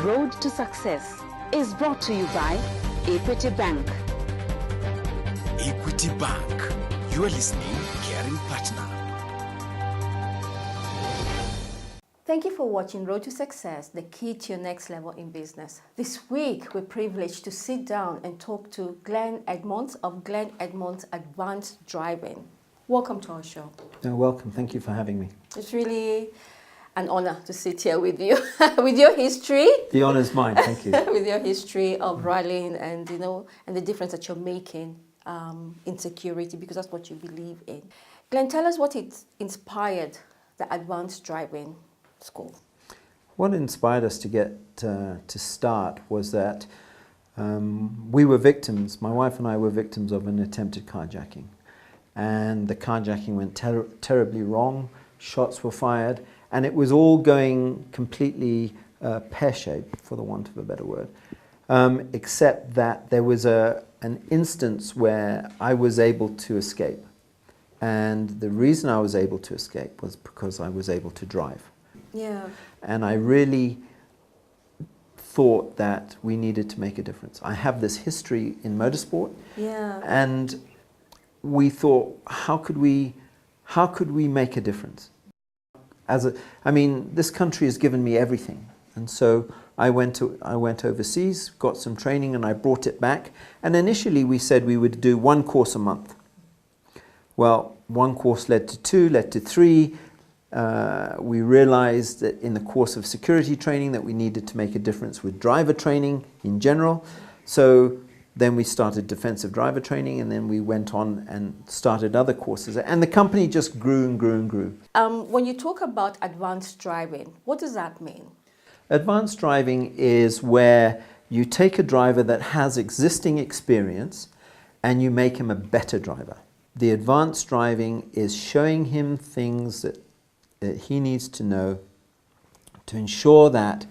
Road to Success is brought to you by Equity Bank. Equity Bank. You are listening, caring partner. Thank you for watching Road to Success, the key to your next level in business. This week, we're privileged to sit down and talk to Glen Edmunds of Glen Edmunds Advanced Driving. Welcome to our show. Welcome. Thank you for having me. It's really an honor to sit here with you, with your history. The honor is mine. Thank you. With your history of rallying and the difference that you're making in security, because that's what you believe in. Glen, tell us what it inspired the Advanced Driving School. What inspired us to get to start was that we were victims. My wife and I were victims of an attempted carjacking, and the carjacking went terribly wrong. Shots were fired, and it was all going completely pear-shaped, for the want of a better word, except that there was an instance where I was able to escape, and the reason I was able to escape was because I was able to drive. Yeah. And I really thought that we needed to make a difference. I have this history in motorsport. Yeah. And we thought, how could we make a difference? This country has given me everything. And so I went overseas, got some training, and I brought it back. And initially we said we would do one course a month. Well, one course led to two, led to three. We realized that in the course of security training that we needed to make a difference with driver training in general. So then we started defensive driver training, and then we went on and started other courses. And the company just grew and grew and grew. When you talk about advanced driving, what does that mean? Advanced driving is where you take a driver that has existing experience and you make him a better driver. The advanced driving is showing him things that he needs to know to ensure that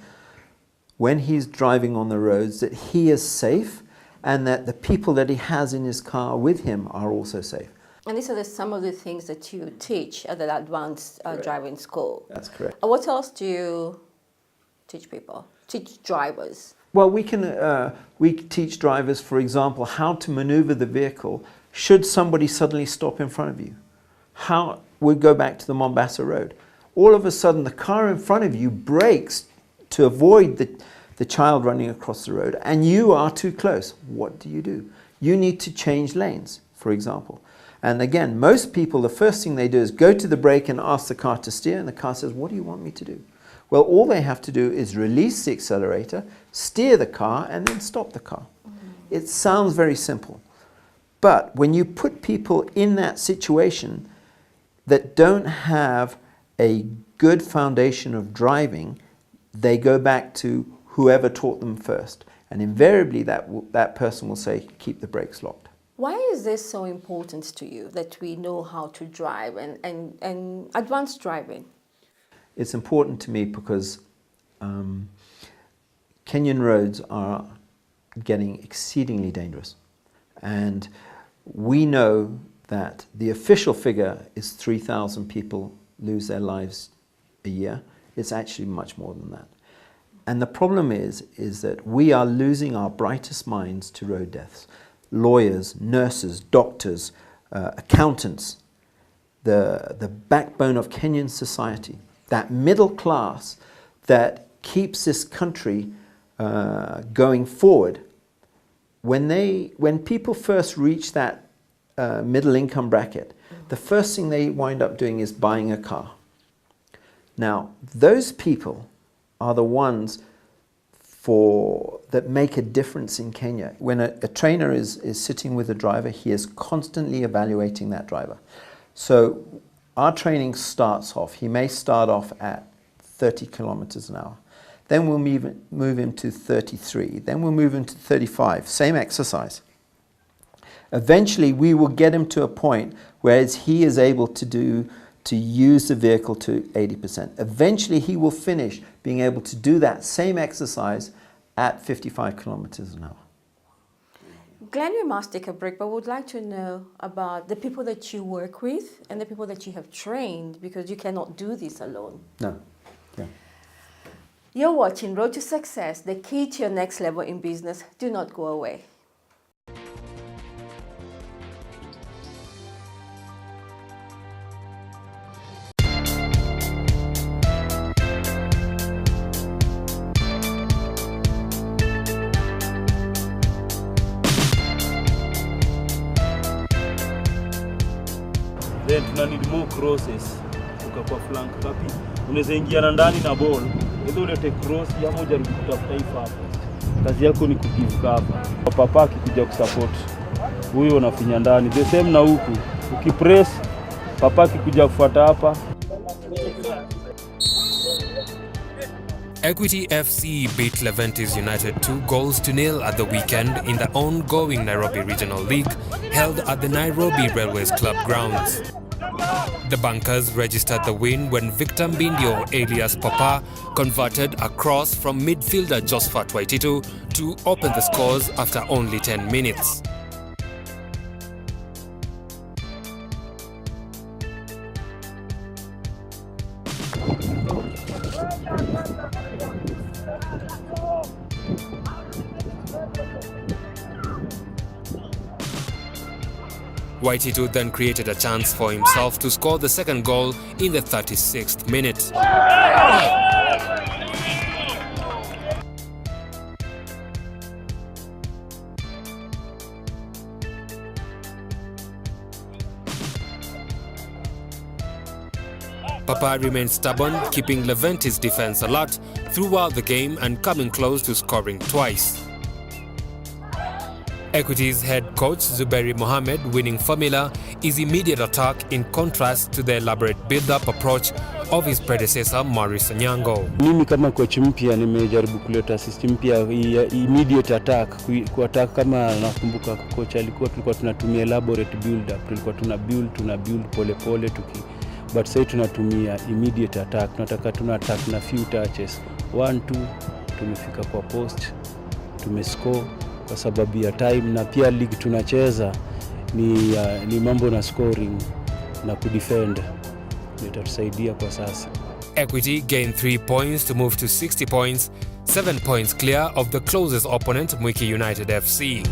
when he's driving on the roads that he is safe and that the people that he has in his car with him are also safe. And these are some of the things that you teach at the Advanced Driving School. That's correct. What else do you teach people, teach drivers? Well, we teach drivers, for example, how to maneuver the vehicle should somebody suddenly stop in front of you. We go back to the Mombasa Road. All of a sudden, the car in front of you brakes to avoid the child running across the road, and you are too close. What do? You need to change lanes, for example. And again, most people, the first thing they do is go to the brake and ask the car to steer, and the car says, what do you want me to do? Well, all they have to do is release the accelerator, steer the car, and then stop the car. It sounds very simple. But when you put people in that situation that don't have a good foundation of driving, they go back to whoever taught them first. And invariably that person will say, keep the brakes locked. Why is this so important to you, that we know how to drive and advanced driving? It's important to me because Kenyan roads are getting exceedingly dangerous. And we know that the official figure is 3,000 people lose their lives a year. It's actually much more than that. And the problem is that we are losing our brightest minds to road deaths. Lawyers, nurses, doctors, accountants, the backbone of Kenyan society, that middle class that keeps this country going forward. When people first reach that middle income bracket, the first thing they wind up doing is buying a car. Now, those people are the ones that make a difference in Kenya. When a trainer is sitting with a driver, he is constantly evaluating that driver. So our training starts off, he may start off at 30 kilometers an hour. Then we'll move him to 33. Then we'll move him to 35. Same exercise. Eventually, we will get him to a point where he is able to use the vehicle to 80%. Eventually, he will finish being able to do that same exercise at 55 kilometers an hour. Glen, we must take a break, but would like to know about the people that you work with and the people that you have trained, because you cannot do this alone. No. Yeah. You're watching Road to Success, the key to your next level in business. Do not go away. Then tuna need more crosses kwa flank kapi. Unaweza ingia na ndani na ball. Ndio ulete cross ya moja ni kutafuta hii hapa. Kazi yako ni kugive cover. Papa akikuja kusupport. Huyo unafinya ndani. The same na huku. Ukipress papa akikuja kufuata hapa. Equity FC beat Leventis United 2-0 at the weekend in the ongoing Nairobi Regional League held at the Nairobi Railways Club grounds. The Bankers registered the win when Victor Mbindio alias Papa converted a cross from midfielder Josephat Waititu to open the scores after only 10 minutes. Waititu then created a chance for himself to score the second goal in the 36th minute. Papa remained stubborn, keeping Leventis' defense alert throughout the game and coming close to scoring twice. Equity's head coach Zuberi Mohamed winning formula is immediate attack in contrast to the elaborate build-up approach of his predecessor Maurice Onyango. Mimi kama coach mpya nimejaribu kuleta system mpya immediate attack kuattack. Kama nakumbuka coach tulikuwa tunatumia elaborate build-up, tulikuwa tuna build pole pole but sasa tunatumia immediate attack. Tunataka tuna attack na few touches, 1-2 tumefika kwa post, tumescore kwa sababu ya time, na pia league tunacheza ni mambo na scoring na kudefend, itatusaidia kwa sasa. Equity gained 3 points to move to 60 points, 7 points clear of the closest opponent Mwiki United FC.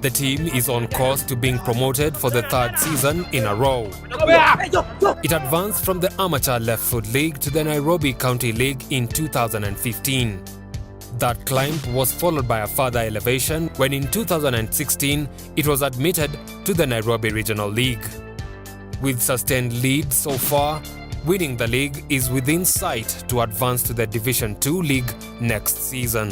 The team is on course to being promoted for the 3rd season in a row. It advanced from the Amateur Left Foot League to the Nairobi County League in 2015. That climb was followed by a further elevation when in 2016 it was admitted to the Nairobi Regional League. With sustained lead so far, winning the league is within sight to advance to the Division 2 League next season.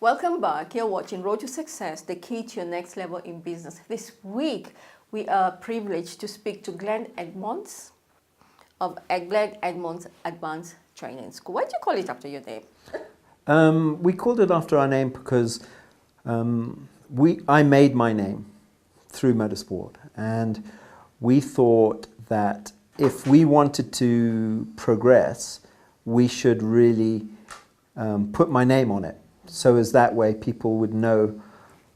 Welcome back. You're watching Road to Success, the key to your next level in business. This week, we are privileged to speak to Glen Edmunds of Glen Edmunds Advanced Training School. Why do you call it after your name? We called it after our name because I made my name through motorsport, and we thought that if we wanted to progress, we should really put my name on it. So as that way people would know.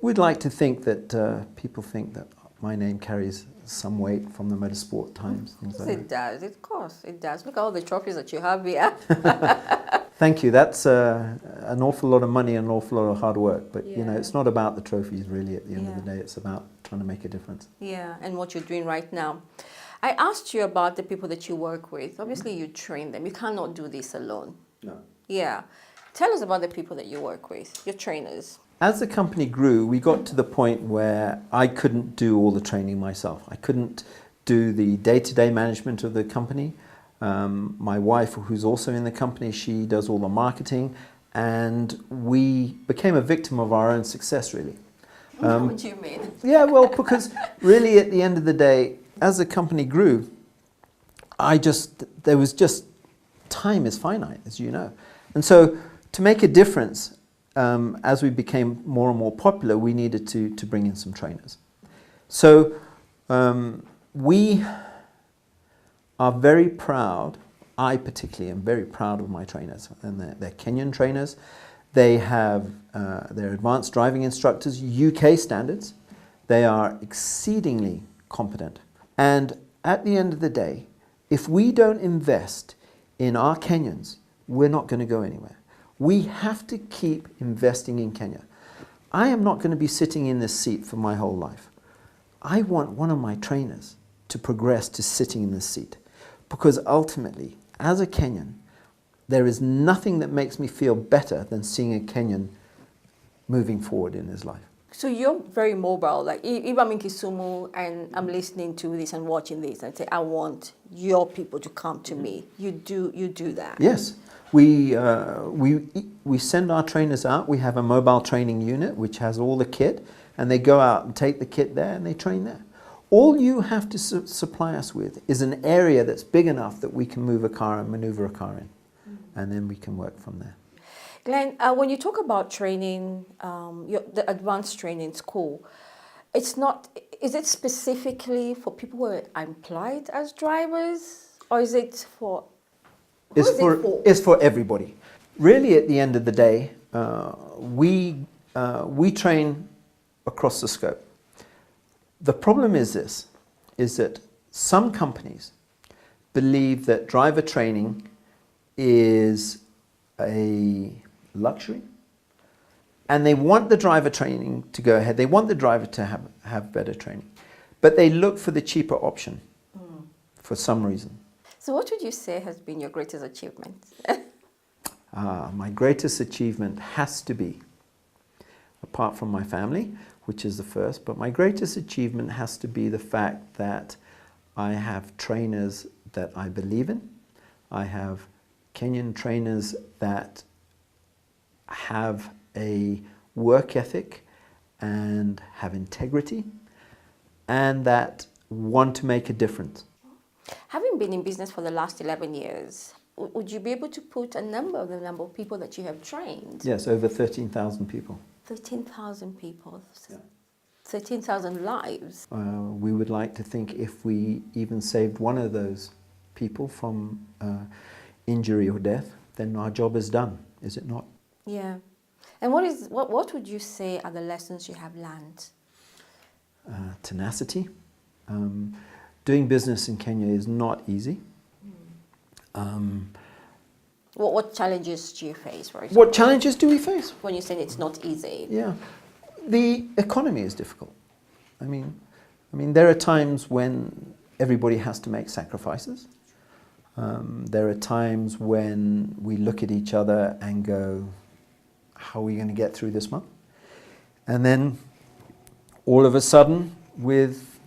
We'd like to think that people think that my name carries some weight from the motorsport times. Things like It does, of course, it does. Look at all the trophies that you have here. Thank you. That's an awful lot of money and an awful lot of hard work. But you know, it's not about the trophies really. At the end of the day, it's about trying to make a difference. Yeah, and what you're doing right now. I asked you about the people that you work with. Obviously, you train them. You cannot do this alone. No. Yeah. Tell us about the people that you work with, your trainers. As the company grew, we got to the point where I couldn't do all the training myself. I couldn't do the day-to-day management of the company. My wife, who's also in the company, she does all the marketing, and we became a victim of our own success, really. What do you mean? Yeah, well, because really at the end of the day, as the company grew, there was just, time is finite, as you know. And so to make a difference, as we became more and more popular, we needed to bring in some trainers. So we are very proud, I particularly am very proud of my trainers, and they're Kenyan trainers. They have, they're advanced driving instructors, UK standards. They are exceedingly competent. And at the end of the day, if we don't invest in our Kenyans, we're not going to go anywhere. We have to keep investing in Kenya. I am not going to be sitting in this seat for my whole life. I want one of my trainers to progress to sitting in this seat, because ultimately, as a Kenyan, there is nothing that makes me feel better than seeing a Kenyan moving forward in his life. So you're very mobile. Like if I'm in Kisumu and I'm listening to this and watching this and say, I want your people to come to me. You do that. Yes. We send our trainers out. We have a mobile training unit which has all the kit, and they go out and take the kit there and they train there. All you have to supply us with is an area that's big enough that we can move a car and maneuver a car in, and then we can work from there. Glenn, when you talk about training, the advanced training school, it's not, is it specifically for people who are employed as drivers, or is it for, It's for everybody. Really, at the end of the day, we train across the scope. The problem is this, is that some companies believe that driver training is a luxury, and they want the driver training to go ahead. They want the driver to have better training, but they look for the cheaper option for some reason. So what would you say has been your greatest achievement? My greatest achievement has to be, apart from my family, which is the first, but my greatest achievement has to be the fact that I have trainers that I believe in. I have Kenyan trainers that have a work ethic and have integrity, and that want to make a difference. Having been in business for the last 11 years, would you be able to put a number of the number of people that you have trained? Yes, over 13,000 people. 13,000 people. Yeah. 13,000 lives. We would like to think if we even saved one of those people from injury or death, then our job is done, is it not? Yeah. And what would you say are the lessons you have learned? Tenacity. Doing business in Kenya is not easy. What challenges do you face, for example? What challenges do we face? When you say it's not easy. Yeah. The economy is difficult. I mean, there are times when everybody has to make sacrifices. There are times when we look at each other and go, how are we going to get through this month? And then all of a sudden, with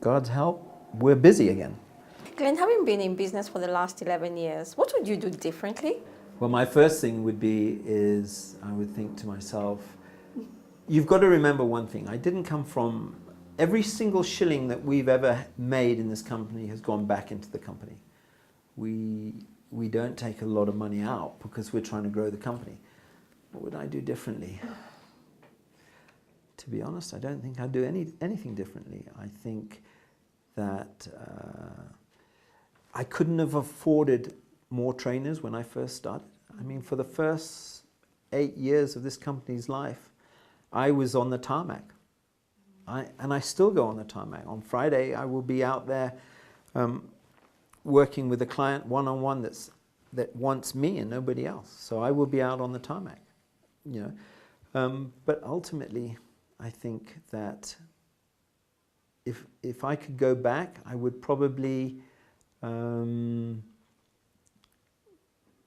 God's help, we're busy again. Glenn, having been in business for the last 11 years, what would you do differently? Well, my first thing would be I would think to myself, you've got to remember one thing. I didn't come from, every single shilling that we've ever made in this company has gone back into the company. We don't take a lot of money out because we're trying to grow the company. What would I do differently? To be honest, I don't think I'd do anything differently. I think that I couldn't have afforded more trainers when I first started. I mean, for the first 8 years of this company's life, I was on the tarmac. And I still go on the tarmac. On Friday, I will be out there working with a client one-on-one that wants me and nobody else. So I will be out on the tarmac. You know, but ultimately, I think that if I could go back, I would probably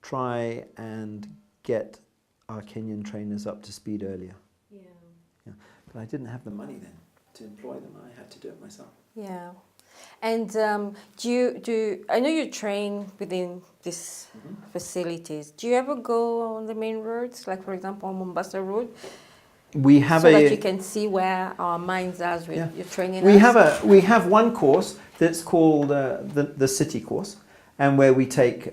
try and get our Kenyan trainers up to speed earlier. Yeah. But I didn't have the money then to employ them. I had to do it myself. Yeah. And I know you train within these facilities. Do you ever go on the main roads, like for example on Mombasa Road? We have so that you can see where our minds are as you're training us. We have one course that's called the City course, and where we take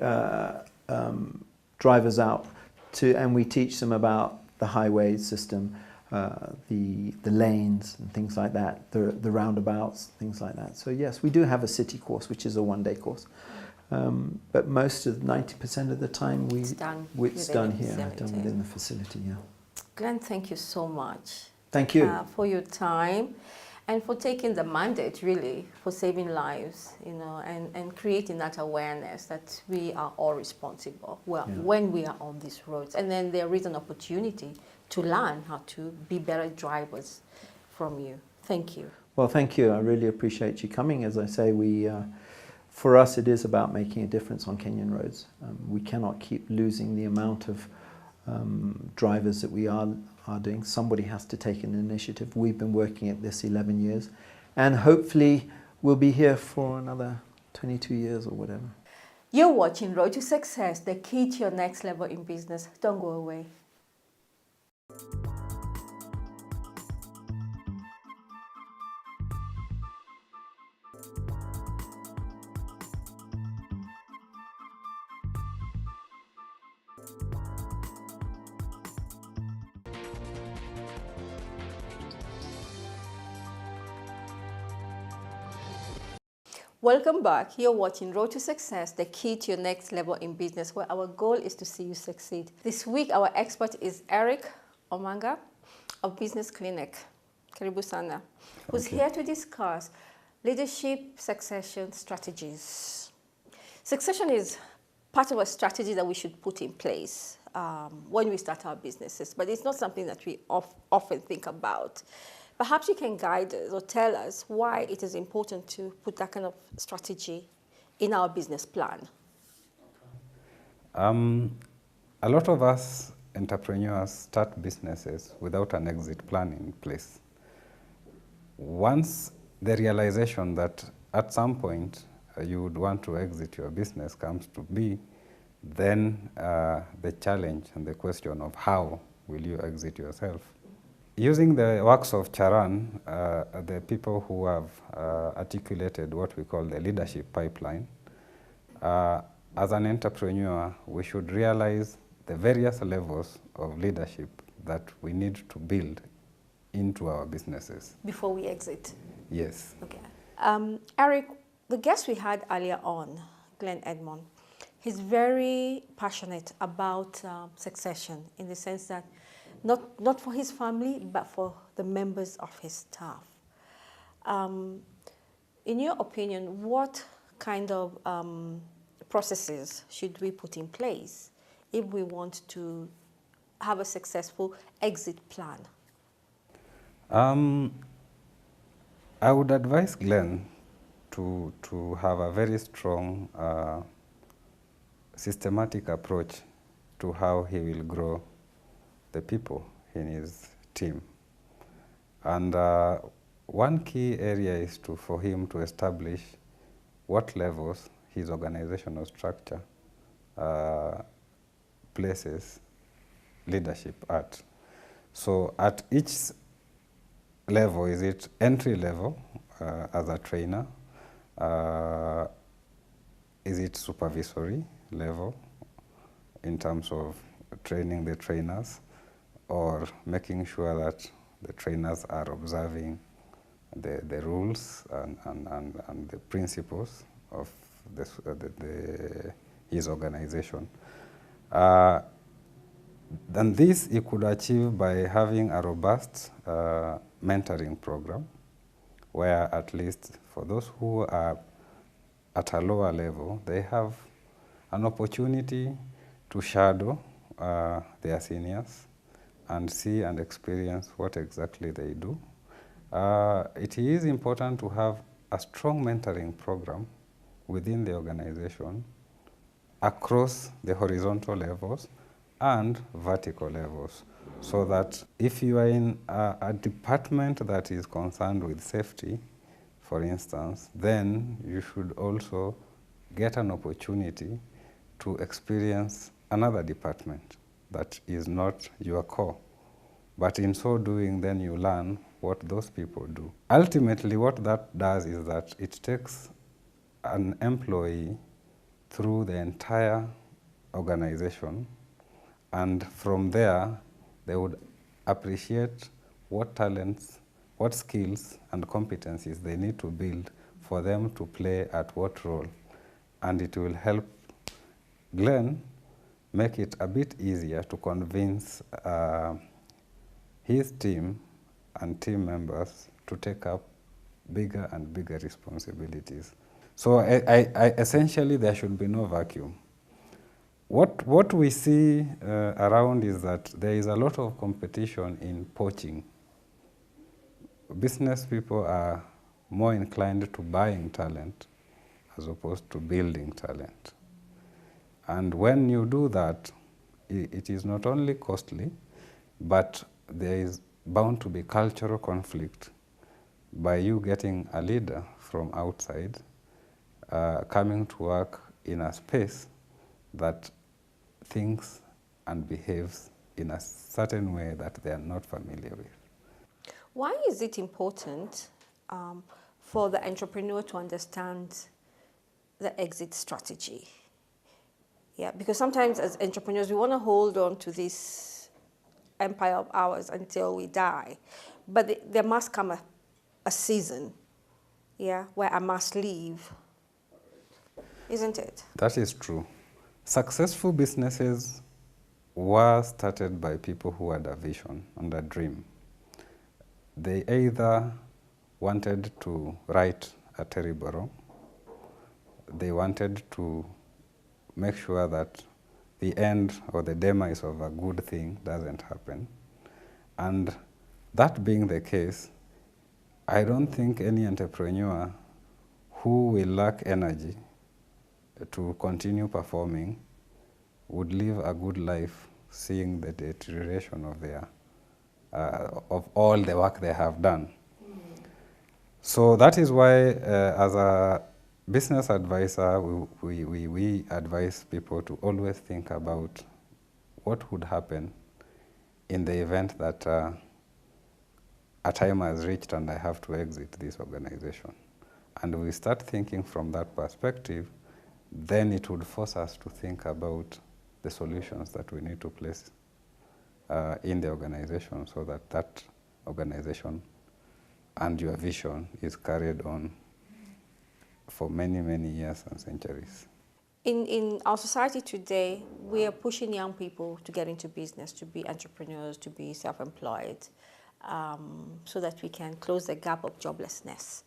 drivers out and we teach them about the highway system, the lanes and things like that, the roundabouts, things like that. So yes, we do have a City course, which is a one-day course. But most of 90% of the time it's done here, done within the facility. Yeah. Glen, thank you so much. Thank you for your time, and for taking the mandate really for saving lives, and creating that awareness that we are all responsible. When we are on these roads, and then there is an opportunity to learn how to be better drivers from you. Thank you. Well, thank you. I really appreciate you coming. As I say, for us, it is about making a difference on Kenyan roads. We cannot keep losing the amount of drivers that we are doing. Somebody has to take an initiative. We've been working at this 11 years, and hopefully we'll be here for another 22 years or whatever. You're watching Road to Success, the key to your next level in business. Don't go away. Welcome back. You're watching Road to Success, the key to your next level in business, where our goal is to see you succeed. This week, our expert is Eric Omanga of Business Clinic, Karibu Sana, who's here to discuss leadership succession strategies. Succession is part of a strategy that we should put in place when we start our businesses, but it's not something that we often think about. Perhaps you can guide us or tell us why it is important to put that kind of strategy in our business plan. A lot of us entrepreneurs start businesses without an exit plan in place. Once the realization that at some point you would want to exit your business comes to be, then the challenge and the question of how will you exit yourself. Using the works of Charan, the people who have articulated what we call the leadership pipeline, as an entrepreneur, we should realize the various levels of leadership that we need to build into our businesses. Before we exit? Yes. Okay. Eric, the guest we had earlier on, Glen Edmund, he's very passionate about succession in the sense that not for his family, but for the members of his staff. In your opinion, what kind of processes should we put in place if we want to have a successful exit plan? I would advise Glen to have a very strong systematic approach to how he will grow the people in his team. And one key area is for him to establish what levels his organizational structure places leadership at. So at each level, is it entry level as a trainer? Is it supervisory level in terms of training the trainers, or making sure that the trainers are observing the rules and the principles of his organization? Then this you could achieve by having a robust mentoring program, where at least for those who are at a lower level, they have an opportunity to shadow their seniors and see and experience what exactly they do. It is important to have a strong mentoring program within the organization across the horizontal levels and vertical levels, so that if you are in a department that is concerned with safety, for instance, then you should also get an opportunity to experience another department that is not your core. But in so doing, then you learn what those people do. Ultimately, what that does is that it takes an employee through the entire organization, and from there, they would appreciate what talents, what skills and competencies they need to build for them to play at what role. And it will help Glen make it a bit easier to convince his team and team members to take up bigger and bigger responsibilities. So essentially there should be no vacuum. What we see around is that there is a lot of competition in poaching. Business people are more inclined to buying talent as opposed to building talent. And when you do that, it is not only costly, but there is bound to be cultural conflict by you getting a leader from outside coming to work in a space that thinks and behaves in a certain way that they are not familiar with. Why is it important for the entrepreneur to understand the exit strategy? Yeah, because sometimes as entrepreneurs, we want to hold on to this empire of ours until we die. But there must come a season, yeah, where I must leave, isn't it? That is true. Successful businesses were started by people who had a vision and a dream. They either wanted to right a terrible wrong, they wanted to make sure that the end or the demise of a good thing doesn't happen. And that being the case, I don't think any entrepreneur who will lack energy to continue performing would live a good life seeing the deterioration of their of all the work they have done. So that is why as a business advisor, we advise people to always think about what would happen in the event that a time has reached and I have to exit this organization. And we start thinking from that perspective, then it would force us to think about the solutions that we need to place in the organization so that that organization and your vision is carried on for many, many years and centuries. In our society today, we are pushing young people to get into business, to be entrepreneurs, to be self-employed, so that we can close the gap of joblessness.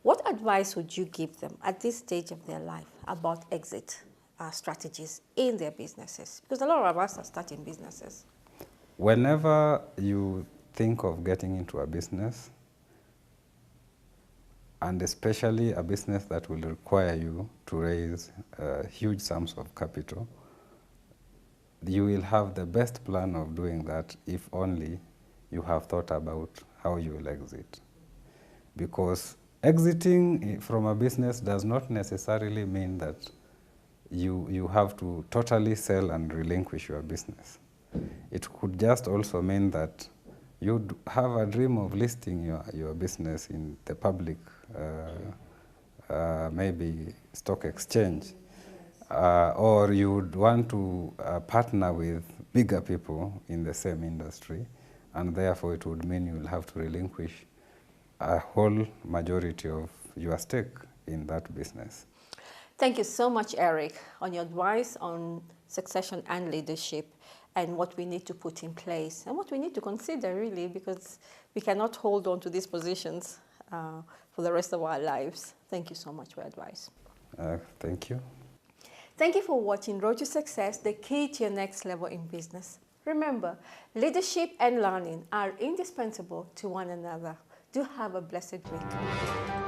What advice would you give them at this stage of their life about exit strategies in their businesses? Because a lot of us are starting businesses. Whenever you think of getting into a business, and especially a business that will require you to raise huge sums of capital, you will have the best plan of doing that if only you have thought about how you will exit. Because exiting from a business does not necessarily mean that you have to totally sell and relinquish your business. It could just also mean that you'd have a dream of listing your business in the public, maybe stock exchange, or you'd want to partner with bigger people in the same industry, and therefore it would mean you'll have to relinquish a whole majority of your stake in that business. Thank you so much, Eric, on your advice on succession and leadership and what we need to put in place and what we need to consider, really, because we cannot hold on to these positions for the rest of our lives. Thank you so much for your advice. Thank you. Thank you for watching Road to Success, the key to your next level in business. Remember, leadership and learning are indispensable to one another. Do have a blessed week.